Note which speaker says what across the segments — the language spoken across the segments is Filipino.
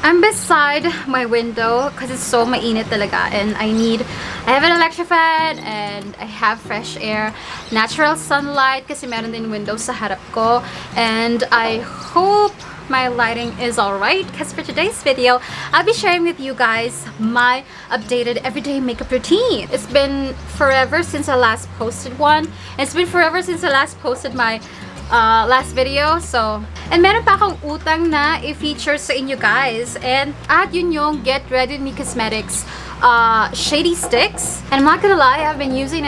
Speaker 1: I'm beside my window because it's so mainit talaga and I have an electric fan and I have fresh air, natural sunlight kasi meron din window sa harap ko, and I hope my lighting is alright because for today's video, I'll be sharing with you guys my updated everyday makeup routine. It's been forever since I last posted one. It's been forever since I last posted my last video. So, and meron pa akong utang na i-feature sa inyo guys. And at yun yung Get Ready With Me Cosmetics shady sticks. And I'm not gonna lie, I've been using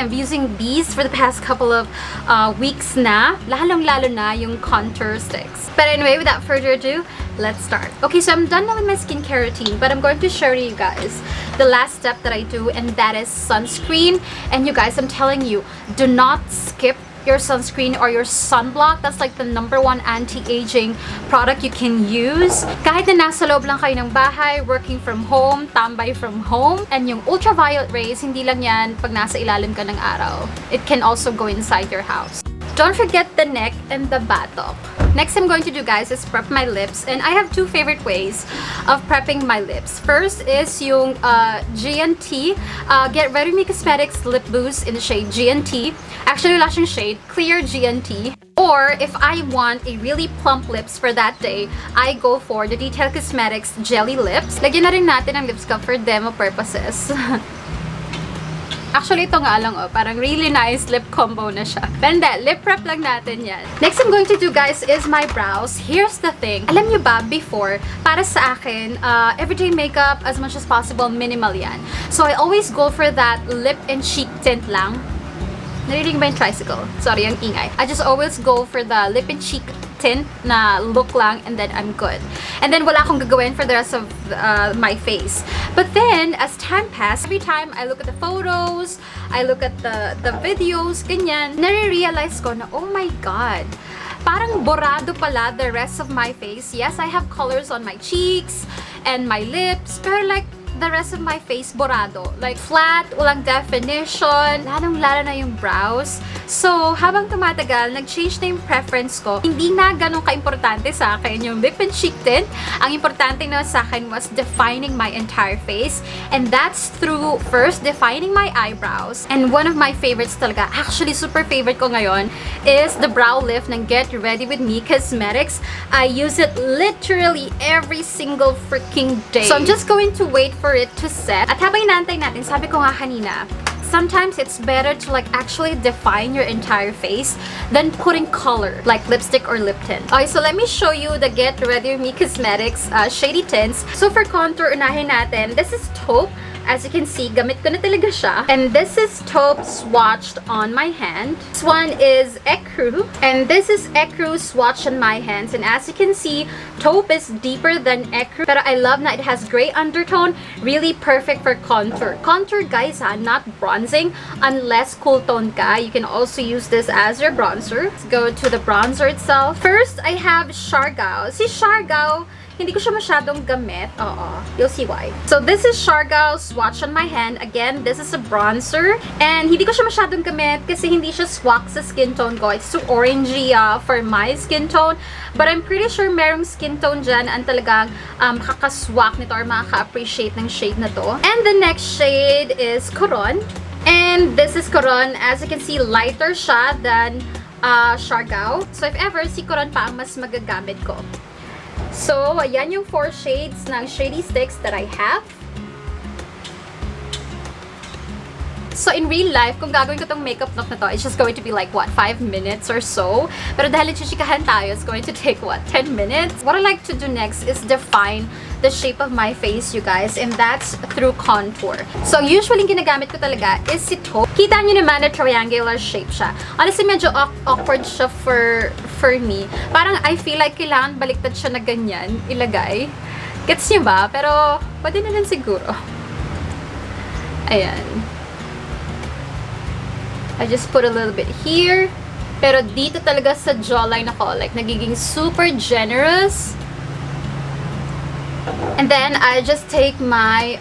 Speaker 1: these for the past couple of weeks na. Lalong-lalo na yung contour sticks. But anyway, without further ado, let's start. Okay, so I'm done now with my skincare routine, but I'm going to show you guys the last step that I do, and that is sunscreen. And you guys, I'm telling you, do not skip your sunscreen or your sunblock. That's like the #1 anti-aging product you can use. Kahit na nasa loob lang kayo ng bahay, working from home, tambay from home, and yung ultraviolet rays, hindi lang yan pag nasa ilalim ka ng araw. It can also go inside your house. Don't forget the neck and the buttock. Next I'm going to do guys is prep my lips, and I have two favorite ways of prepping my lips. First is yung GNT Get Ready With Me Cosmetics Lip Boost in the shade GNT. Actually wala siyang shade, clear GNT. Or if I want a really plump lips for that day, I go for the Detail Cosmetics Jelly Lips. Lagyan na rin natin ang lips cup for demo purposes. Actually, ito nga lang, oh, parang really nice lip combo na siya. Pero hindi, lip prep lang natin yan. Next I'm going to do, guys, is my brows. Here's the thing. Alam nyo ba, before, para sa akin, everyday makeup, as much as possible, minimal yan. So, I always go for that lip and cheek tint lang. Narinig ba yung tricycle? Sorry, ang ingay. I just always go for the lip and cheek tint na look lang, and then I'm good. And then wala akong gagawin for the rest of my face. But then, as time passed, every time I look at the photos, I look at the videos, ganyan, nare-realize ko na, oh my God, parang borado pala the rest of my face. Yes, I have colors on my cheeks and my lips, pero like, the rest of my face borado. Like, flat, walang definition, lalong-lalo na yung brows. So, habang tumatagal, nag-change na yung preference ko. Hindi na ganun ka-importante sa akin yung lip and cheek tint. Ang importante na sa akin was defining my entire face. And that's through, first, defining my eyebrows. And one of my favorites talaga, actually super favorite ko ngayon, is the brow lift ng Get Ready With Me Cosmetics. I use it literally every single freaking day. So, I'm just going to wait for it to set. At habang inaantay natin, sabi ko nga kanina, sometimes it's better to like actually define your entire face than putting color like lipstick or lip tint. Okay, so let me show you the Get Ready With Me Cosmetics shady tints. So for contour, unahin natin. This is taupe. As you can see, gamit ko na talaga siya. And this is taupe swatched on my hand. This one is ecru. And this is ecru swatched on my hands. And as you can see, taupe is deeper than ecru. Pero I love na it has gray undertone. Really perfect for contour. Contour, guys, ha, not bronzing. Unless cool tone ka, you can also use this as your bronzer. Let's go to the bronzer itself. First, I have Siargao. Si Siargao, hindi ko siya masyadong gamit. You'll see why. So this is Siargao swatch on my hand. Again, this is a bronzer. And hindi ko siya masyadong gamit kasi hindi siya swak sa skin tone ko. It's too orangey for my skin tone. But I'm pretty sure merong skin tone dyan ang talagang makakaswak nito or makaka-appreciate ng shade na to. And the next shade is Coron. And this is Coron. As you can see, lighter siya than Siargao. So if ever, si Coron pa ang mas magagamit ko. So, ayan yung 4 shades ng shady sticks that I have. So, in real life, kung gagawin ko tong makeup look na to, it's just going to be like, what, 5 minutes or so? Pero dahil chichikahan tayo, it's going to take, what, 10 minutes? What I like to do next is define the shape of my face, you guys, and that's through contour. So, usually, ginagamit ko talaga is si taupe. Kita nyo naman na triangular shape siya. Honestly, medyo awkward siya for me. Parang I feel like kailangan baliktad siya na ganyan, ilagay. Gets nyo ba? Pero, pwede na rin siguro. Ayan. I just put a little bit here. Pero dito talaga sa jawline ako, like, nagiging super generous. And then, I just take my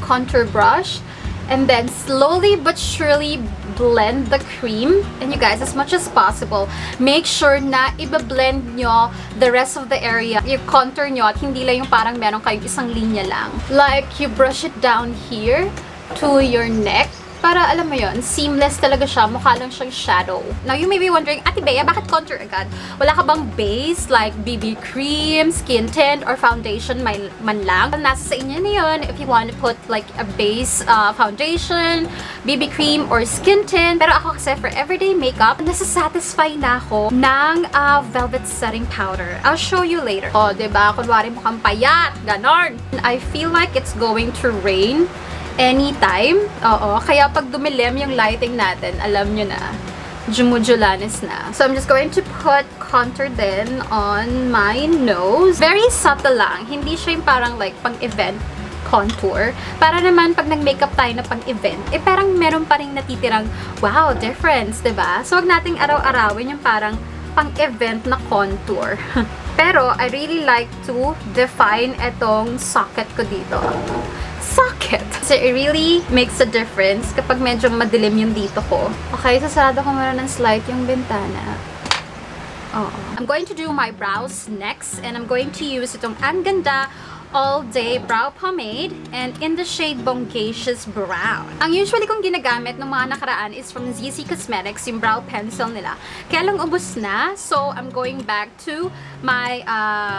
Speaker 1: contour brush and then slowly but surely blend the cream. And you guys, as much as possible, make sure na i-blend nyo the rest of the area. Yung contour nyo at hindi lang yung parang meron kayong isang linya lang. Like, you brush it down here to your neck. Para, alam mo yon, seamless talaga siya. Mukha lang siyang shadow. Now, you may be wondering, Ate Bea, bakit contour agad? Wala ka bang base like BB cream, skin tint, or foundation man lang? Nasa sa inyo na yun if you want to put like a base foundation, BB cream, or skin tint. Pero ako kasi for everyday makeup, nasa-satisfy na ako ng velvet setting powder. I'll show you later. O, diba? Kunwari mukhang payat. Ganon. I feel like it's going to rain anytime. Oo. Kaya pag dumilim yung lighting natin, alam nyo na, jumujulanis na. So, I'm just going to put contour din on my nose. Very subtle lang. Hindi siya yung parang like pang-event contour. Para naman pag nag-makeup tayo na pang-event, eh parang meron pa rin natitirang, wow, difference, diba? So, wag nating araw-arawin yung parang pang-event na contour. Pero, I really like to define etong socket ko dito. Socket. So, it really makes a difference kapag medyo madilim yung dito ko. Okay, sasarado ko muna ng slight yung bintana. I'm going to do my brows next, and I'm going to use itong Ang Ganda All Day Brow Pomade, and in the shade Bongacious Brown. Ang usually kong ginagamit ng mga nakaraan is from ZZ Cosmetics, yung brow pencil nila. Kaya lang ubos na, so I'm going back to my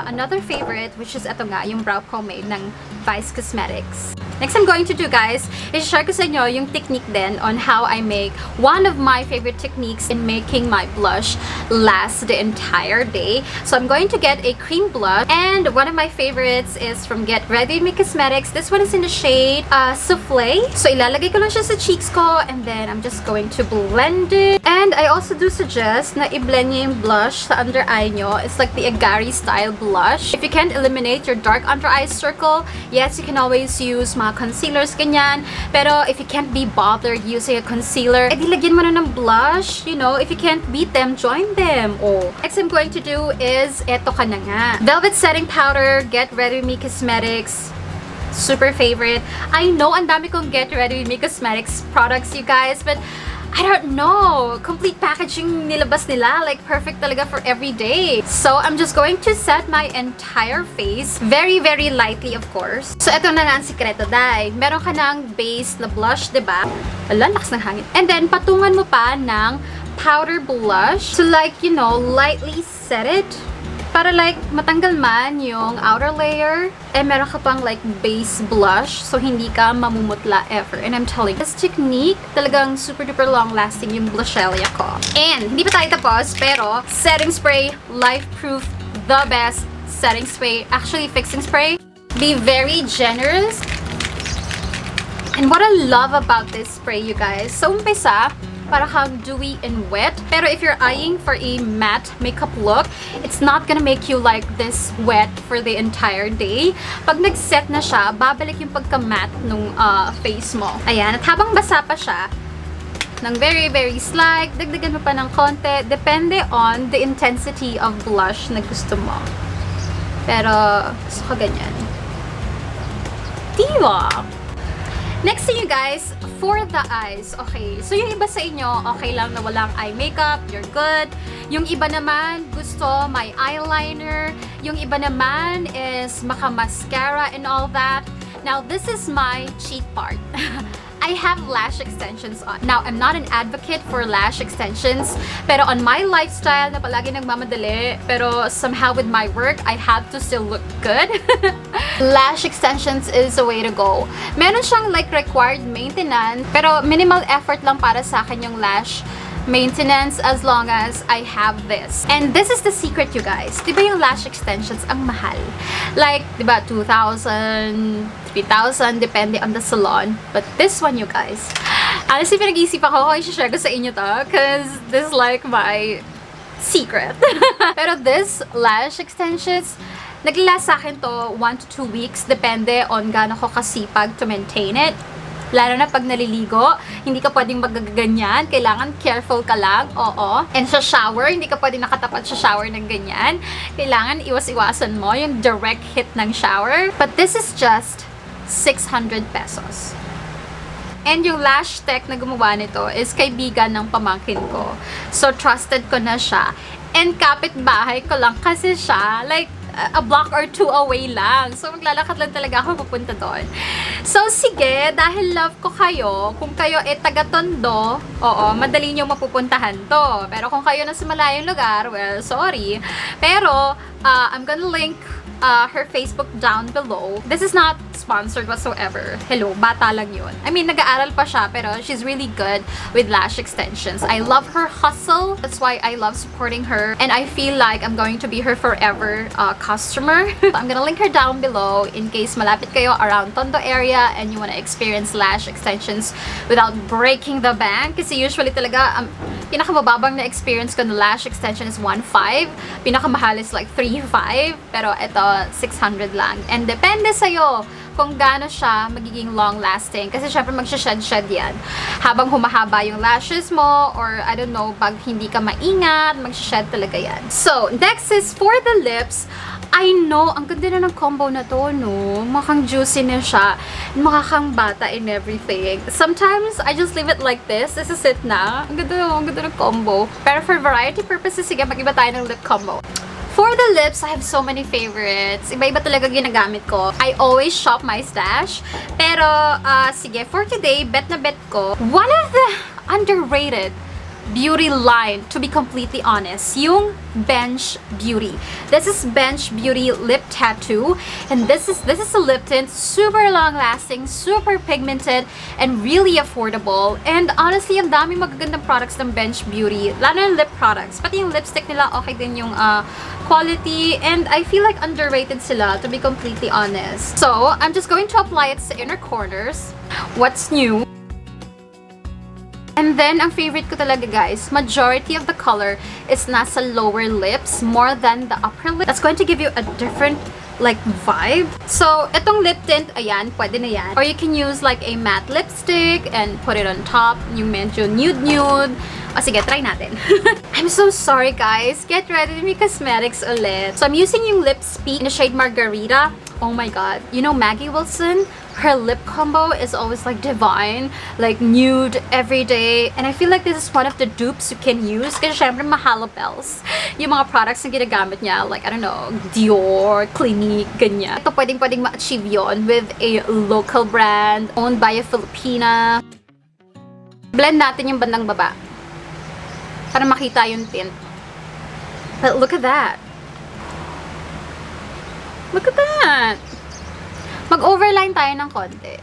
Speaker 1: another favorite, which is ito nga, yung brow pomade ng Vice Cosmetics. Next I'm going to do, guys, is share ko sa inyo yung technique din on how I make one of my favorite techniques in making my blush last the entire day. So I'm going to get a cream blush, and one of my favorites is from Get Ready Me Cosmetics. This one is in the shade Souffle. So ilalagay ko lang siya sa cheeks ko, and then I'm just going to blend it. And I also do suggest na i-blend niyo yung blush sa under eye nyo. It's like the Agari style blush. If you can't eliminate your dark under eye circle, yes, you can always use mga concealers, ganyan. Pero if you can't be bothered using a concealer, edi lagyan mo na ng blush. You know, if you can't beat them, join them. Oh. Next I'm going to do is eto ka na nga. Velvet Setting Powder, Get Ready Me Cosmetics. Super favorite. I know ang dami kong Get Ready With Me Cosmetics products, you guys, but I don't know. Complete packaging nilabas nila. Like, perfect talaga for every day. So, I'm just going to set my entire face. Very, very lightly, of course. So, ito na nga ang sikreto, dahil meron ka ng base na blush, diba? Wala, lakas ng hangin. And then, patungan mo pa ng powder blush to like, you know, lightly set it. Para like, matanggal man yung outer layer, eh meron ka pang like base blush, so hindi ka mamumutla ever. And I'm telling you, this technique, talagang super duper long lasting yung blushelia ko. And, hindi pa tayo tapos, pero setting spray, life proof, the best setting spray, actually fixing spray. Be very generous. And what I love about this spray, you guys, sa umpisa, para kang dewy and wet. Pero if you're eyeing for a matte makeup look, it's not gonna make you like this wet for the entire day. Pag nag-set na siya, babalik yung pagka-matte nung face mo. Ayan, at habang basa pa siya, ng very, very slight, dagdagan mo pa ng konti, depende on the intensity of blush na gusto mo. Pero, gusto ko ganyan. Diba? Next thing, you guys, for the eyes. Okay, so yung iba sa inyo, okay lang na walang eye makeup, you're good. Yung iba naman, gusto may eyeliner. Yung iba naman is maka-mascara and all that. Now, this is my cheat part. I have lash extensions on. Now, I'm not an advocate for lash extensions, pero on my lifestyle na palagi nagmamadali, pero somehow with my work, I have to still look good. Lash extensions is the way to go. Meron siyang like required maintenance, pero minimal effort lang para sa akin yung lash maintenance as long as I have this. And this is the secret, you guys. Diba yung lash extensions ang mahal? Like, diba, 2,000, 3,000, depende on the salon. But this one, you guys, honestly, pinag-iisipan ko, i-share ko sa inyo to, because this is like my secret. Pero this lash extensions, naglalast sa akin to 1 to 2 weeks, depende on gaano ko kasipag to maintain it. Lalo na pag naliligo, hindi ka pwedeng magaganyan. Kailangan careful ka lang, oo. And sa shower, hindi ka pwedeng nakatapat sa shower ng ganyan. Kailangan iwas-iwasan mo yung direct hit ng shower. But this is just 600 pesos. And yung lash tech na gumawa nito is kaibigan ng pamangkin ko. So, trusted ko na siya. And kapitbahay ko lang kasi siya. Like, a block or two away lang. So, maglalakad lang talaga ako pupunta doon. So, sige, dahil love ko kayo, kung kayo taga-Tondo, oo, madali nyo mapupuntahan to. Pero kung kayo nasa malayong lugar, well, sorry. Pero, I'm gonna link her Facebook down below. This is not sponsored whatsoever. Hello, bata lang yun. I mean, nag-aaral pa siya, pero she's really good with lash extensions. I love her hustle. That's why I love supporting her. And I feel like I'm going to be her forever customer. I'm gonna link her down below in case malapit kayo around Tondo area and you wanna experience lash extensions without breaking the bank. Kasi usually talaga, pinakamababang na experience ko na lash extension is 1.5. Pinakamahal is like 3.5. Pero ito, 600 lang. And depende sa'yo kung gaano siya magiging long-lasting. Kasi syempre magsha-shed yan. Habang humahaba yung lashes mo, or I don't know, pag hindi ka maingat, magsha-shed talaga yan. So, next is for the lips. I know, ang ganda na ng combo na to, no? Mukhang juicy na siya. Mukhang bata and everything. Sometimes, I just leave it like this. This is it na. Ang ganda ng combo. Pero for variety purposes, sige, mag-iba tayo ng lip combo. For the lips, I have so many favorites. Iba-iba talaga ginagamit ko. I always shop my stash. Pero, sige, for today, bet na bet ko, one of the underrated beauty line, to be completely honest, yung Bench Beauty. This is Bench Beauty Lip Tattoo, and this is a lip tint, super long lasting, super pigmented, and really affordable. And honestly, ang dami magagandang products ng Bench Beauty, lalo yung lip products. Pati yung lipstick nila, okay din yung quality, and I feel like underrated sila, to be completely honest. So, I'm just going to apply it sa inner corners. What's new? And then, ang favorite ko talaga, guys, majority of the color is nasa lower lips more than the upper lip. That's going to give you a different, like, vibe. So, itong lip tint, ayan, pwede na yan. Or you can use, like, a matte lipstick and put it on top. Yung medyo nude-nude. O, sige, try natin. I'm so sorry, guys. Get ready to be cosmetics ulit. So, I'm using yung Lip Speak in the shade Margarita. Oh my god. You know Maggie Wilson? Her lip combo is always like divine, like nude every day. And I feel like this is one of the dupes you can use kasi syempre mahalo bells yung mga products na ginagamit niya, like I don't know, Dior, Clinique, ganyan. Ito pwedeng ma-achieve yon with a local brand owned by a Filipina. Blend natin yung bandang baba para makita yung tint. But look at that. Look at that. Mag-overline tayo ng konti.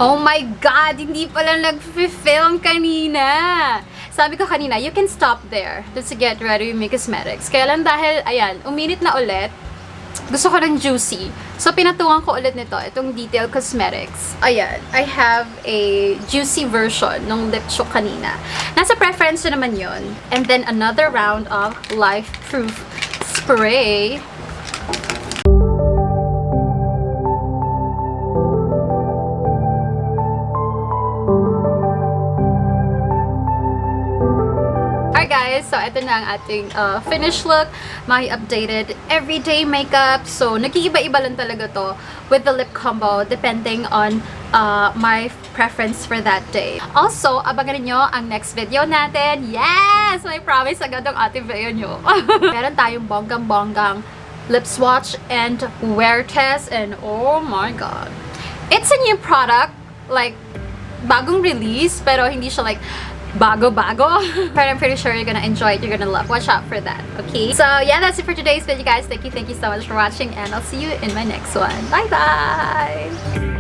Speaker 1: Oh my God! Hindi pala nag-film kanina! Sabi ko kanina, you can stop there just to get ready with my cosmetics. Kaya lang dahil, ayan, uminit na ulit, gusto ko ng juicy. So, pinatukan ko ulit nito, itong Detail Cosmetics. Ayan, I have a juicy version ng lip choke kanina. Nasa preference na naman yun. And then, another round of Life Proof Spray. Guys, so ito na ang ating finished look, my updated everyday makeup. So nag-iiba-iba lang talaga to with the lip combo depending on my preference for that day. Also, abangan niyo ang next video natin. Yes! I promise agad ang ating video nyo. Meron tayong bonggang-bonggang lip swatch and wear test, and oh my god. It's a new product, like bagong release, pero hindi siya like bago-bago. But I'm pretty sure you're gonna enjoy it. You're gonna love. Watch out for that. Okay? So, yeah, that's it for today's video, guys. Thank you so much for watching, and I'll see you in my next one. Bye-bye!